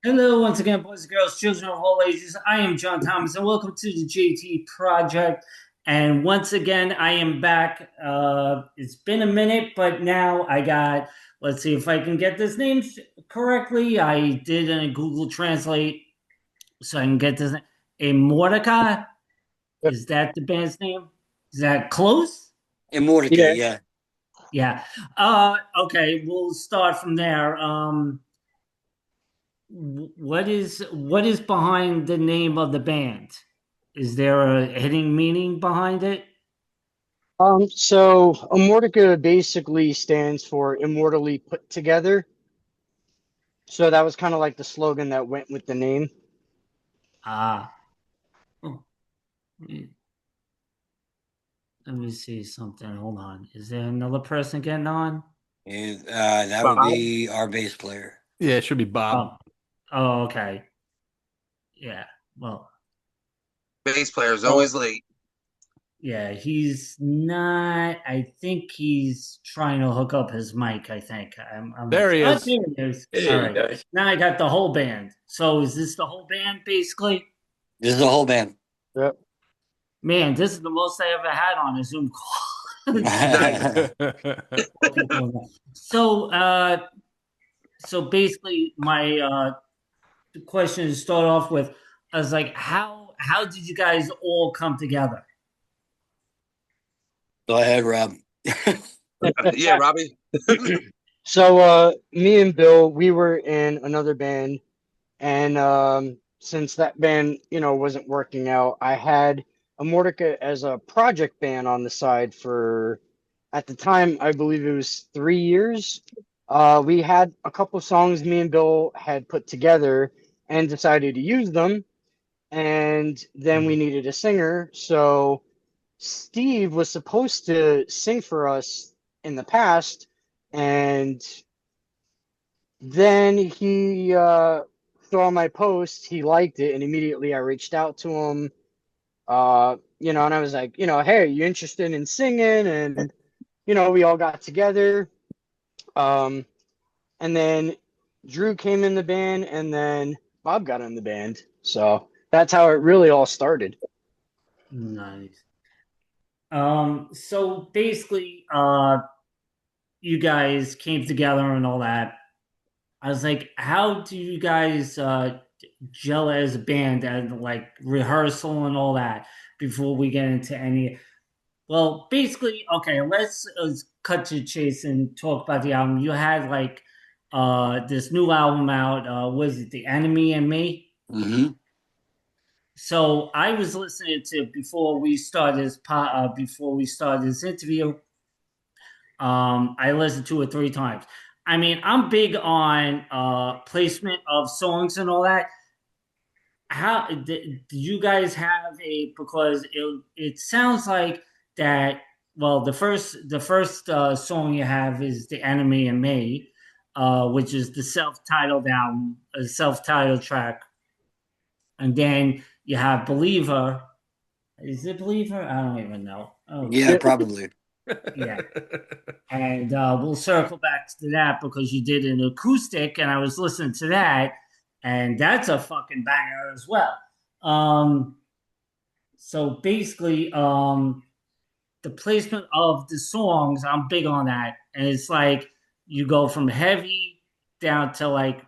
Hello, once again, boys and girls, children of all ages. I am John Thomas, and welcome to the JT Project. And once again, I am back. It's been a minute, but now I got, let's see if I can get this name correctly. I did in a Google Translate so I can get this name. Immortika? Yep. Is that the band's name? Is that close? Yeah. Immortika, yeah. Yeah. Okay, we'll start from there. What is behind the name of the band? Is there a hidden meaning behind it? So Immortika basically stands for immortally put together. So that was kind of like the slogan that went with the name. Ah, oh, let me see something. Hold on. Is there another person getting on? That would Bob. be our bass player. Yeah, it should be Bob. Oh, oh, okay. Yeah. Well, Bass player is oh, always late. yeah. He's not. I think he's trying to hook up his mic. I think. I'm not There sure. he Oh, is. there it is. All right. Now I got the whole band. So is this the whole band, basically? This is the whole band. Yep. Man, this is the most I ever had on a Zoom call. Nice. So, so basically, my question to start off with, I was like, how did you guys all come together? Go ahead, Rob. Yeah, Robbie. So me and Bill, we were in another band, and since that band, wasn't working out, I had Immortika as a project band on the side for, at the time, I believe it was 3 years. We had a couple songs me and Bill had put together and decided to use them. And then we needed a singer. So Steve was supposed to sing for us in the past. And then he saw my post, he liked it, and immediately I reached out to him. And I was like, hey, are you interested in singing? And, we all got together. Um, and then Drew came in the band, and then Bob got in the band. So that's how it really all started. Nice. So basically, you guys came together and all that. I was like, how do you guys gel as a band and like rehearsal and all that before we get into any? Well, basically, okay, let's cut to the chase and talk about the album. You had like this new album out, was it The Enemy and Me? hmm So I was listening to before we started this interview. I listened to it 3 times. I mean, I'm big on placement of songs and all that. How do you guys have a, because it sounds like that, well, the first song you have is The Enemy and Me, which is the self-titled album, a self-titled track. And then you have Believer. Is it Believer? I don't even know. Oh, Yeah, probably. yeah. And we'll circle back to that because you did an acoustic, and I was listening to that, and that's a fucking banger as well. Um, so basically, the placement of the songs, I'm big on that, and it's like you go from heavy down to like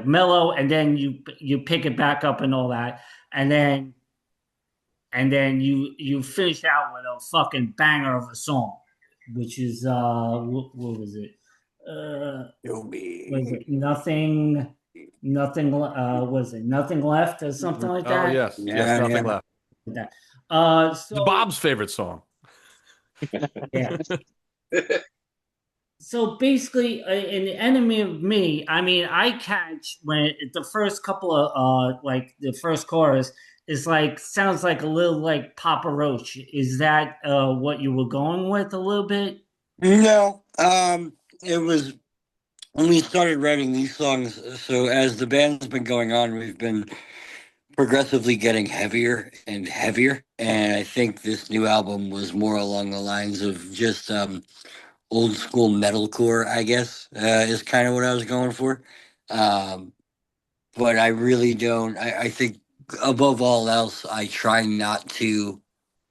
mellow, and then you pick it back up and all that, and then you finish out with a fucking banger of a song, which is what was it? You'll Was be. it nothing was it nothing left or something like Oh, that? yes. Yes, Yeah, nothing yeah. left. That. It's So Bob's favorite song. yeah. So basically, in the Enemy of Me, I mean, I catch when the first couple of like the first chorus is like sounds like a little like Papa Roach. Is that what you were going with a little bit? No, it was when we started writing these songs. So as the band's been going on, we've been progressively getting heavier and heavier. And I think this new album was more along the lines of just old school metalcore, I guess, is kind of what I was going for. Um, but I really don't. I think above all else, I try not to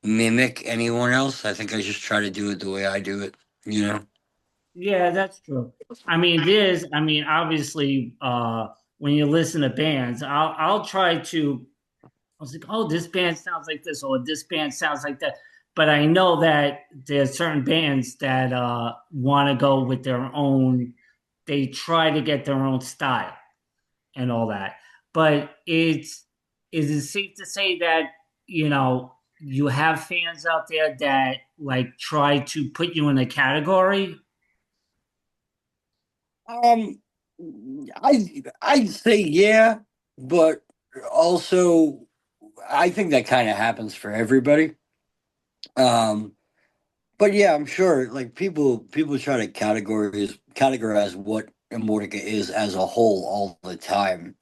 mimic anyone else. I think I just try to do it the way I do it, you know? Yeah, that's true. I mean, obviously, when you listen to bands, I'll try to. I was like, oh, this band sounds like this, or this band sounds like that. But I know that there's certain bands that want to go with their own. They try to get their own style and all that. But is it safe to say that you have fans out there that like try to put you in a category? Um, I'd say yeah, but also I think that kind of happens for everybody. Um, but yeah, I'm sure like people try to categorize what Immortika is as a whole all the time.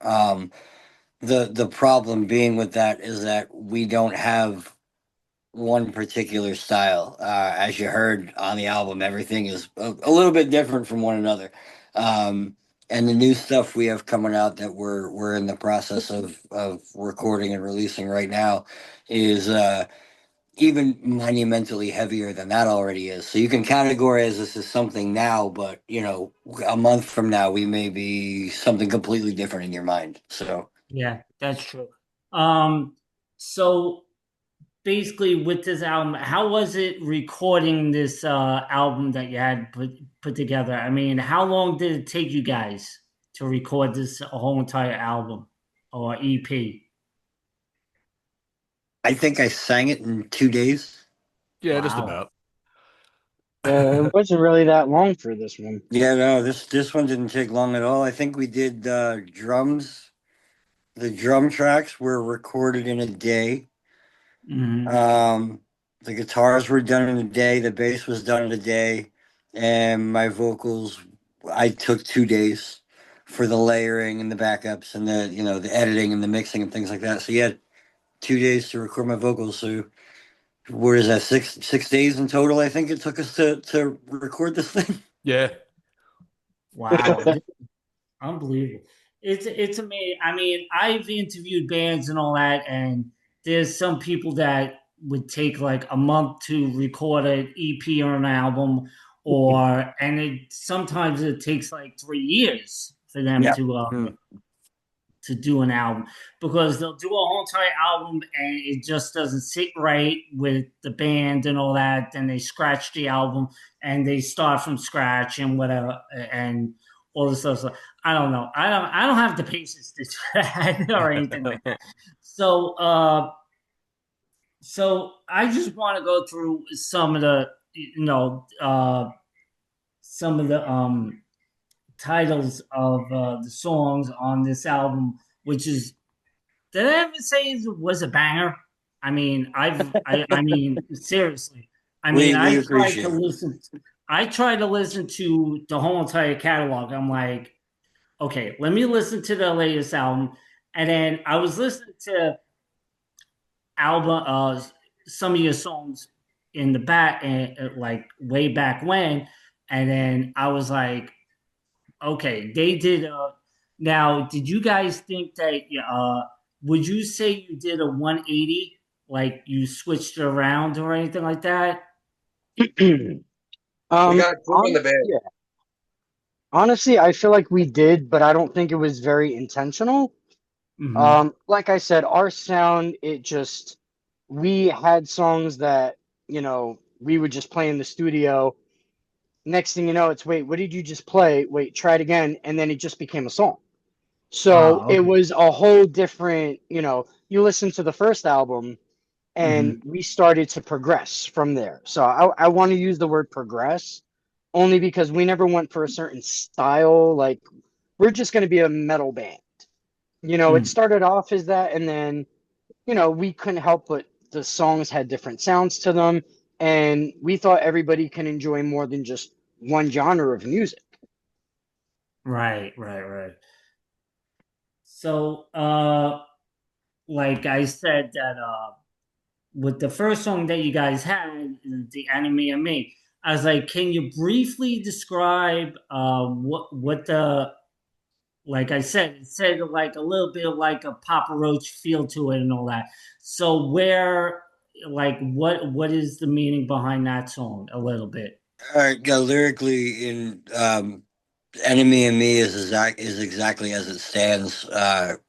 The problem being with that is that we don't have one particular style. As you heard on the album, everything is a little bit different from one another. Um, and the new stuff we have coming out that we're in the process of recording and releasing right now is even monumentally heavier than that already is. So you can categorize this as something now, but a month from now we may be something completely different in your mind. So Yeah, that's true. Um, so basically with this album, how was it recording this album that you had put together? I mean, how long did it take you guys to record this whole entire album or EP? I think I sang it in 2 days. Yeah, just Wow. about. It wasn't really that long for this one. Yeah, no, this one didn't take long at all. I think we did drums. The drum tracks were recorded in a day. Hmm. Um, the guitars were done in a day. The bass was done in a day, and my vocals, I took 2 days for the layering and the backups and the editing and the mixing and things like that. So yeah, 2 days to record my vocals. So what is that? Six days in total? I think it took us to record this thing. Yeah. Wow. Unbelievable. It's amazing. I mean, I've interviewed bands and all that, and there's some people that would take like a month to record an EP or an album, and sometimes it takes like 3 years for them Yeah. Hmm. to do an album because they'll do a whole entire album and it just doesn't sit right with the band and all that. Then they scratch the album and they start from scratch and whatever and all this stuff. So I don't know. I don't have the patience to do that or anything like that. So so I just want to go through some of the some of the titles of the songs on this album, which is did I ever say it was a banger? I mean, seriously. I mean, We appreciate it. I tried to listen to the whole entire catalog. I'm like, okay, let me listen to the latest album. And then I was listening to album, some of your songs in the back, like way back when. And then I was like, okay, they did. Now, did you guys think that? Would you say you did a 180, like you switched it around or anything like that? We got a crew in the band. Yeah, honestly, I feel like we did, but I don't think it was very intentional. Hmm. Like I said, our sound, we had songs that, we would just play in the studio. Next thing you know, it's wait, what did you just play? Wait, try it again. And then it just became a song. So Ah, it okay. was a whole different, you listen to the first album and Hmm. we started to progress from there. So I want to use the word progress only because we never went for a certain style. Like, we're just going to be a metal band. It Mm. started off as that, and then, we couldn't help but the songs had different sounds to them, and we thought everybody can enjoy more than just one genre of music. Right, right, right. So, like I said, that with the first song that you guys had, the Enemy of Me, I was like, can you briefly describe like I said, it said like a little bit of like a Papa Roach feel to it and all that. So where, like, what is the meaning behind that song? A little bit. All right, go lyrically in "Enemy and Me" is exactly as it stands.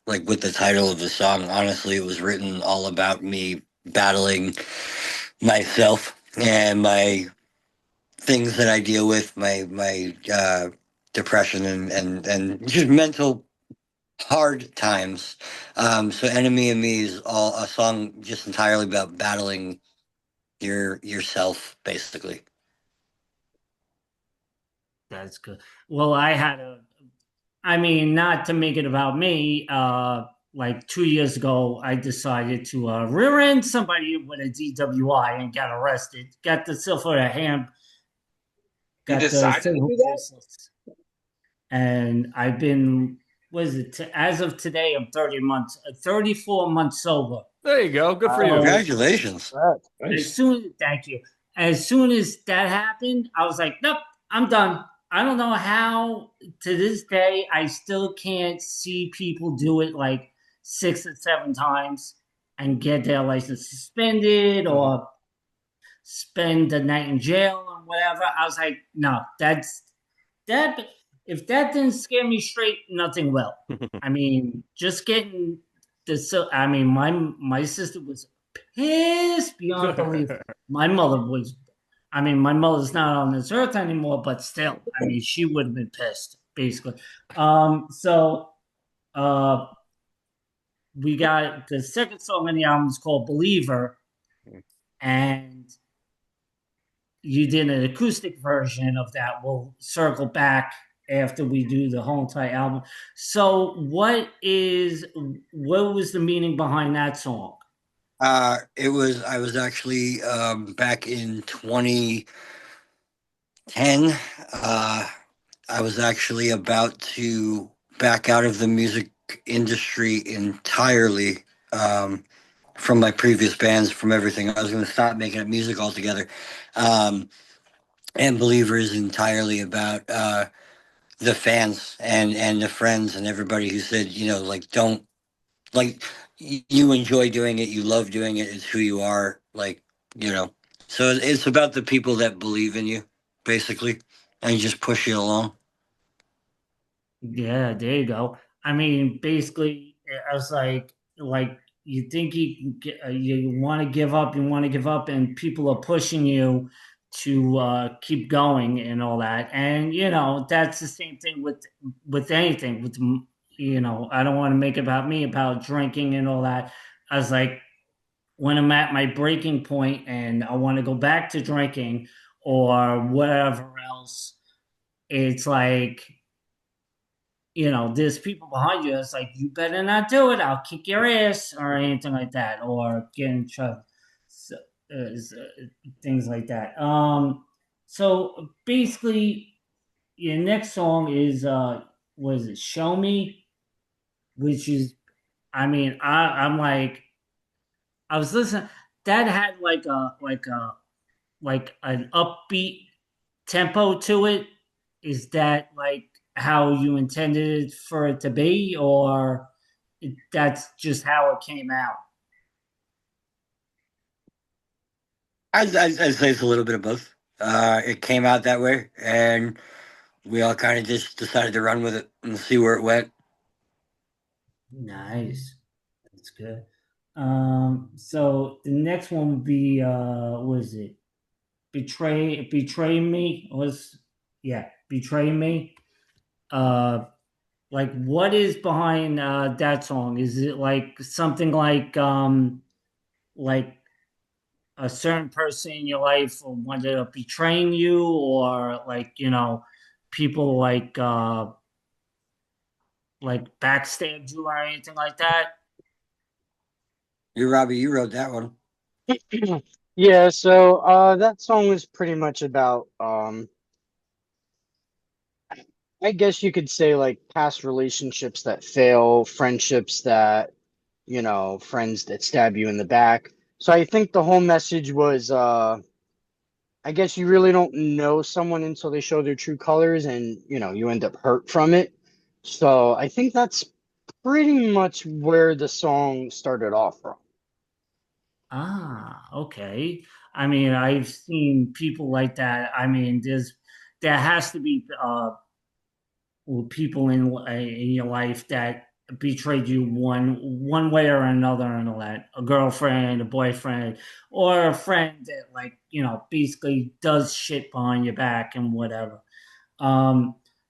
Like with the title of the song, honestly, it was written all about me battling myself and my things that I deal with, my depression and just mental hard times. So "Enemy and Me" is all a song just entirely about battling yourself, basically. That's good. Well, I mean, not to make it about me, like 2 years ago, I decided to rear end somebody with a DWI and got arrested. Got the silver hand, You got the decided to silver do that? bracelets, and I've been, was it as of today? I'm 34 months sober. There you go. Good for you. So Congratulations. That's nice. thank you. As soon as that happened, I was like, nope, I'm done. I don't know how to this day I still can't see people do it like 6 or 7 times and get their license suspended Mhm. or spend the night in jail or whatever. I was like, no, that. If that didn't scare me straight, nothing will. I mean, just getting so. I mean, my sister was pissed beyond belief. My mother was. I mean, my mother's not on this earth anymore, but still, I mean, she would have been pissed, basically. So uh, we got the second song on the album is called "Believer," and you did an acoustic version of that. We'll circle back after we do the whole entire album. So, what was the meaning behind that song? I was actually back in 2010. I was actually about to back out of the music industry entirely, from my previous bands, from everything. I was going to stop making music altogether. Um, and Believer is entirely about the fans and the friends and everybody who said, like, don't, like, you enjoy doing it, you love doing it, it's who you are, like, you know. So it's about the people that believe in you, basically, and just push you along. Yeah, there you go. I mean, basically, I was like you think you can get, you want to give up, and people are pushing you to keep going and all that. And that's the same thing with anything. I don't want to make it about me about drinking and all that. I was like, when I'm at my breaking point and I want to go back to drinking or whatever else, it's like there's people behind you. It's like, you better not do it. I'll kick your ass or anything like that, or get in trouble. So, things like that. So basically, your next song is was it "Show Me," which is, I mean, I'm like, I was listening. That had like an upbeat tempo to it. Is that like how you intended it for it to be, or that's just how it came out? I'd say it's a little bit of both. It came out that way, and we all kind of just decided to run with it and see where it went. Nice, that's good. So the next one would be was it betray me? Was Yeah, betray me. Uh, like, what is behind that song? Is it like something like a certain person in your life wanted to betraying you, or like people like backstabbed you or anything like that? You, Robbie, you wrote that one. Yeah, so that song was pretty much about I guess you could say like past relationships that fail, friendships that, friends that stab you in the back. So I think the whole message was I guess you really don't know someone until they show their true colors and you end up hurt from it. So I think that's pretty much where the song started off from. Ah, okay. I mean, I've seen people like that. I mean, there has to be people in your life that betrayed you one way or another, and all that. A girlfriend, a boyfriend, or a friend that, like, basically does shit behind your back and whatever.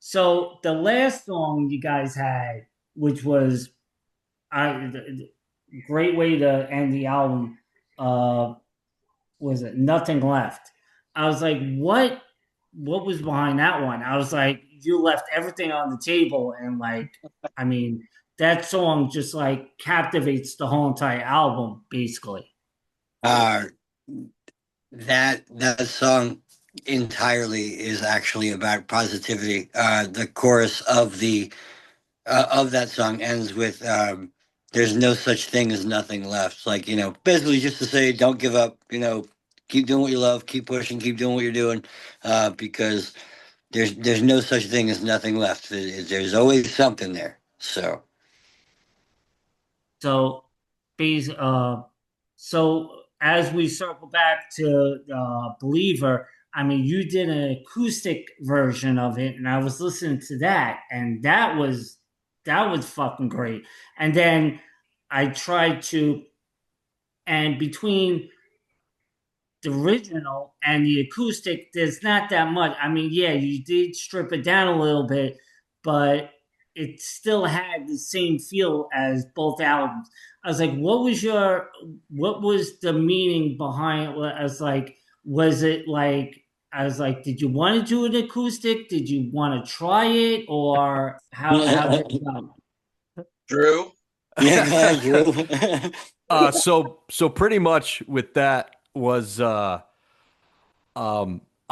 So the last song you guys had, which was great way to end the album, uh, was it Nothing Left? I was like, what was behind that one? I was like, you left everything on the table, and, like, I mean, that song just like captivates the whole entire album, basically. Uh, that song entirely is actually about positivity. The chorus of that song ends with "There's no such thing as nothing left." Like, basically just to say, don't give up. Keep doing what you love, keep pushing, keep doing what you're doing, because there's no such thing as nothing left. There's always something there. So. So, bas so as we circle back to Believer, I mean, you did an acoustic version of it, and I was listening to that, and that was fucking great. And then I tried to, and between the original and the acoustic, there's not that much. I mean, yeah, you did strip it down a little bit, but it still had the same feel as both albums. I was like, what was the meaning behind it? I was like, was it like, I was like, did you want to do an acoustic? Did you want to try it? Or how did it go? Drew. Yeah, go ahead, Drew. So pretty much with that was I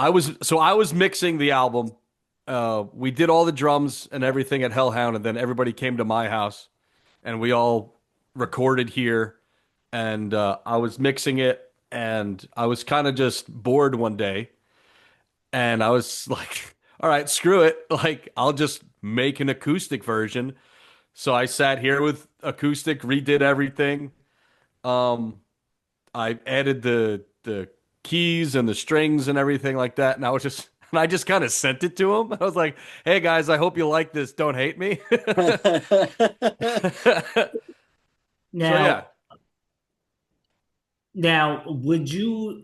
was mixing the album. We did all the drums and everything at Hellhound, and then everybody came to my house, and we all recorded here. And I was mixing it, and I was kind of just bored one day, and I was like, "All right, screw it! Like, I'll just make an acoustic version." So I sat here with acoustic, redid everything. Um, I added the keys and the strings and everything like that, and I was just and I just kind of sent it to him. I was like, "Hey guys, I hope you like this. Don't hate me." So yeah, Now, would you,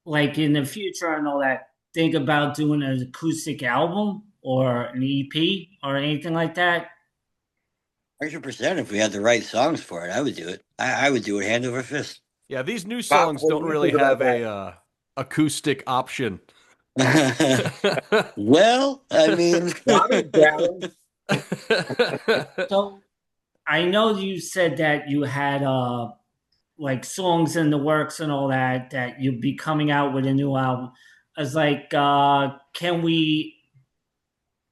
like, in the future and all that, think about doing an acoustic album or an EP or anything like that? 100%. If we had the right songs for it, I would do it. I would do it hand over fist. yeah. These new Bob, songs what don't do you really think about have that? a acoustic option. Well, I mean, Robbie's down. So I know you said that you had like songs in the works and all that, that you'll be coming out with a new album. I was like, can we?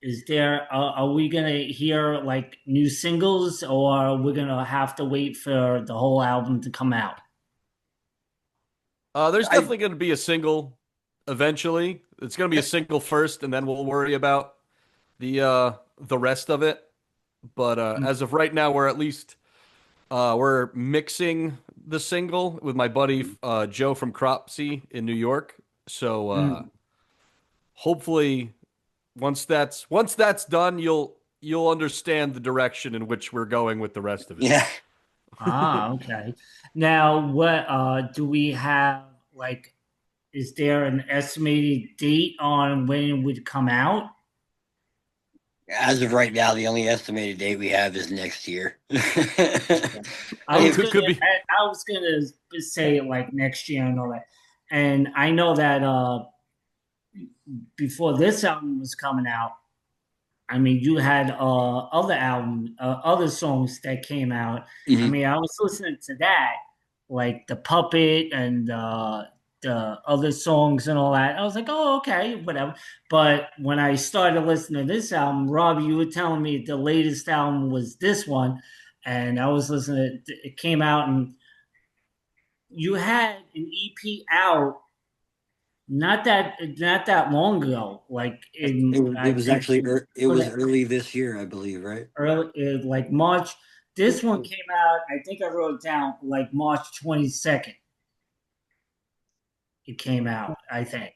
Is there? Are we gonna hear like new singles, or we're gonna have to wait for the whole album to come out? There's I definitely going to be a single eventually. It's going to be a single first, and then we'll worry about the rest of it. But as of right now, we're mixing the single with my buddy Joe from Cropsey in New York. So Mm. hopefully, once that's done, you'll understand the direction in which we're going with the rest of it. yeah. Ah, okay. Now, what do we have? Like, is there an estimated date on when it would come out? As of right now, the only estimated date we have is next year. I Oh, was If could gonna, could be. I was gonna say like next year and all that. And I know that before this album was coming out, I mean, you had other songs that came out. I Mhm. mean, I was listening to that, like the Puppet and the other songs and all that. I was like, oh, okay, whatever. But when I started listening to this album, Robbie, you were telling me the latest album was this one, and I was listening. It came out, and you had an EP out not that long ago. Like in It I was think actually it for was the early this year, I believe, right? early like March. This one came out. I think I wrote it down like March 22nd. It came out, I think.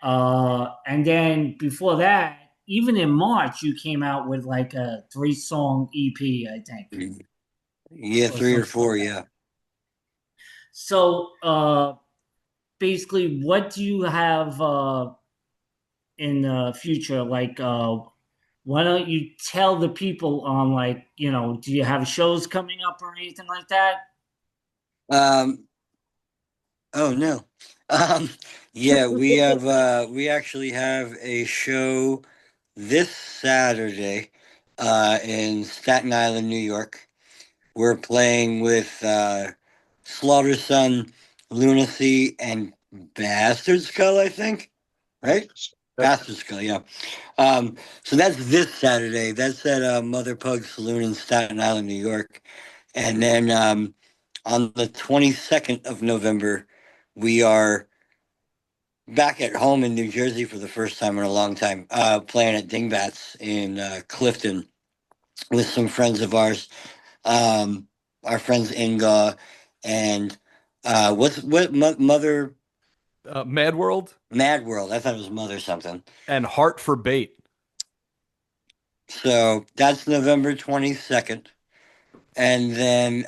And then before that, even in March, you came out with like a 3-song EP, I think, Mhm. Yeah, or three or something like four, that. yeah. So basically, what do you have in the future? Like, why don't you tell the people on, like, do you have shows coming up or anything like that? Um, oh no. Um, yeah, we actually have a show this Saturday in Staten Island, New York. We're playing with Slaughter Son, Lunacy, and Bastard Skull, I think. Right? Bastard Skull, yeah. So that's this Saturday. That's at Mother Pug Saloon in Staten Island, New York. And then on the 22nd of November, we are back at home in New Jersey for the first time in a long time, playing at Dingbats in Clifton with some friends of ours. Our friends Inga and Mother Mad World Mad World. I thought it was Mother something. and Heart for Bait. So that's November 22nd. And then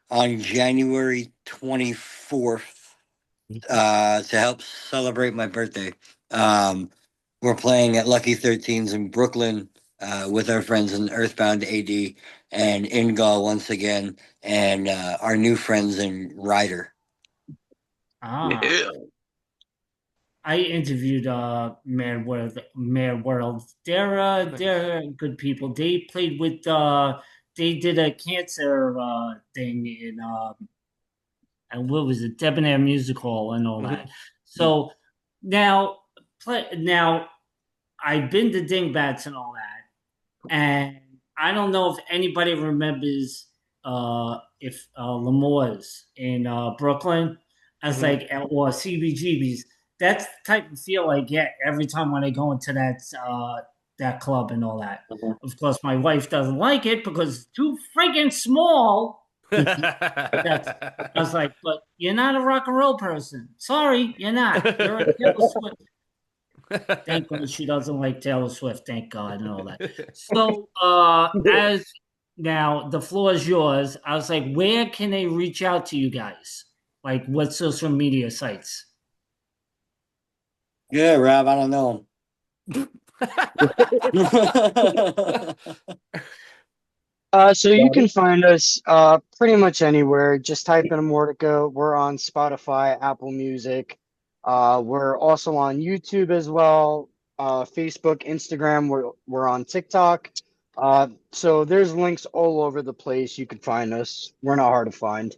on January 24th, to help celebrate my birthday, um, we're playing at Lucky 13's in Brooklyn with our friends in Earthbound AD and Ingal once again, and our new friends in Ryder. Ah, Yeah. I interviewed Mad World. Nice. They're good people. They played with they did a cancer thing in and what was it, Debonair Music Hall and all that. Mhm. So now now I've been to Dingbats and all that, and I don't know if anybody remembers if Lemore's in Brooklyn as Mhm. like or CBGB's. That's the type of feel I get every time when I go into that club and all that. Mhm. Of course, my wife doesn't like it because it's too freaking small. That's I was like, but you're not a rock and roll person. Sorry, you're not. You're a Taylor Swift. Thank God she doesn't like Taylor Swift. Thank God and all that. So, as now the floor is yours. I was like, where can they reach out to you guys? Like, what social media sites? Yeah, Rob, I don't know. So you can find us pretty much anywhere. Just type in Immortika. We're on Spotify, Apple Music. We're also on YouTube as well. Facebook, Instagram. We're on TikTok. So there's links all over the place. You can find us. We're not hard to find.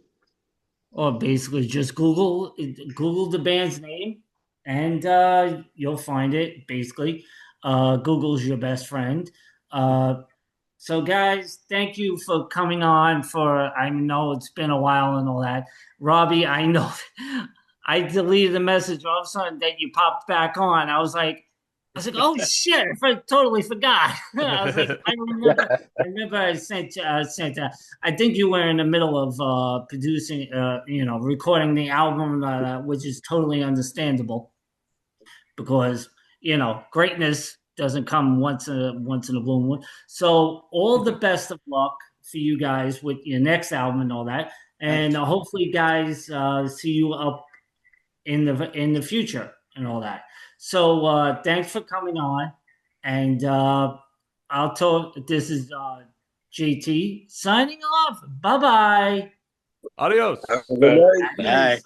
Or basically just Google the band's name, and you'll find it. Basically, Google's your best friend. Uh, So, guys, thank you for coming on. I know it's been a while and all that. Robbie, I know I deleted the message all of a sudden that you popped back on. Oh shit, I totally forgot. I was like, I remember sent. I think you were in the middle of producing, recording the album, which is totally understandable because greatness doesn't come once in a blue moon. So all the best of luck for you guys with your next album and all that, and Thanks. hopefully, guys, see you up in the future and all that. So thanks for coming on, and I'll talk. This is JT signing off. Bye bye. Adios. Have a good night. Bye. Adios.